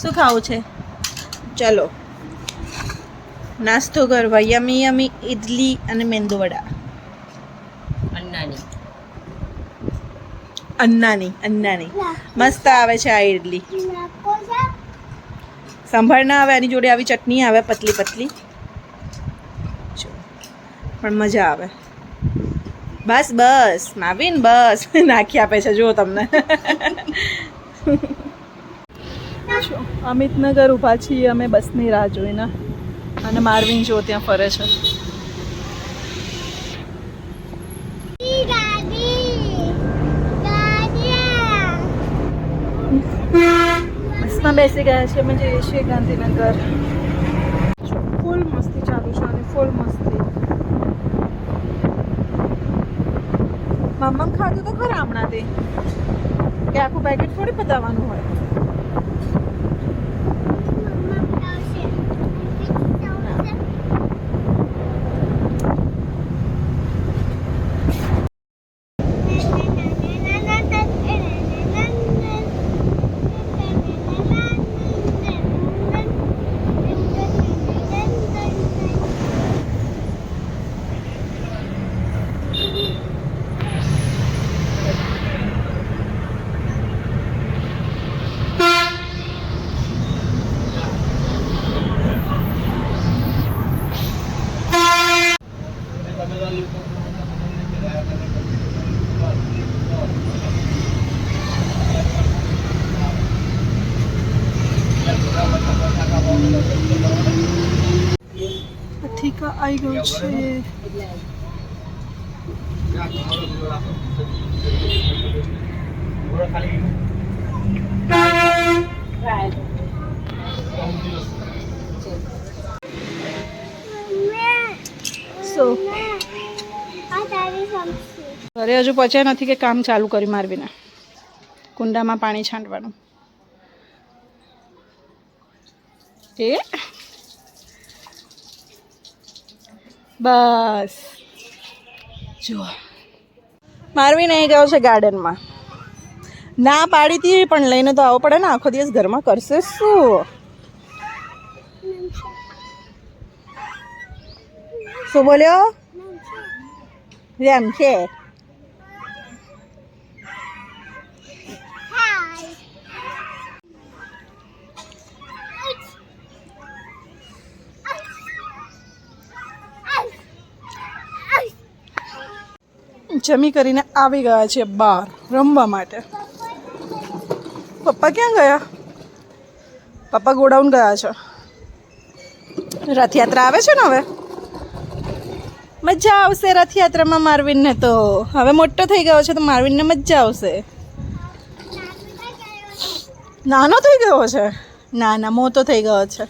શું ખાવું છે? ચલો નાસ્તો કરવા. યમી યમી ઇડલી અને મેંદુ વડા. અન્નાની મસ્ત આવે છે આ ઇડલી. સંભાળ ના આવે, એની જોડે આવી ચટણી આવે પતલી પતલી, પણ મજા આવે. બસ બસ માવીન બસ નાખી આપે છે જો તમને. અમિતનગર ઊભા છીએ અમે બસની રાહ જોઈને, અને મારવીન જો ત્યાં ફરે છે. બસમાં બેસી ગયા છીએ, અમે જઈએ છીએ ગાંધીનગર. ફૂલ મસ્તી ચાલુ છે અને ફૂલ મસ્તી. મમ્મા ખાધું તો ખરા હમણાંથી, કે આખું પેકેટ થોડી પતાવવાનું હોય. ઠીકા આવી ગયું છે. ઘરે હજુ પહોંચ્યા નથી કે કામ ચાલુ કરી મારવીને. કુંડામાં પાણી છાંટવાનું. એ બસ જો મારવીન અહીં ગયો છે ગાર્ડનમાં. ના પાડી હતી પણ લઈને તો આવવો પડે ને, આખો દિવસ ઘરમાં કરશે શું? શું બોલ્યો? એમ છે. જમી કરીને આવી ગયા છે બહાર રમવા માટે. પપ્પા ક્યાં ગયા? પપ્પા ગોડાઉન ગયા છે. રથયાત્રા આવે છે ને, હવે મજા આવશે રથયાત્રામાં મારવીનને. તો હવે મોટો થઈ ગયો છે તો મારવીનને મજા આવશે. નાનો થઈ ગયો છે? ના ના મોટો થઈ ગયો છે.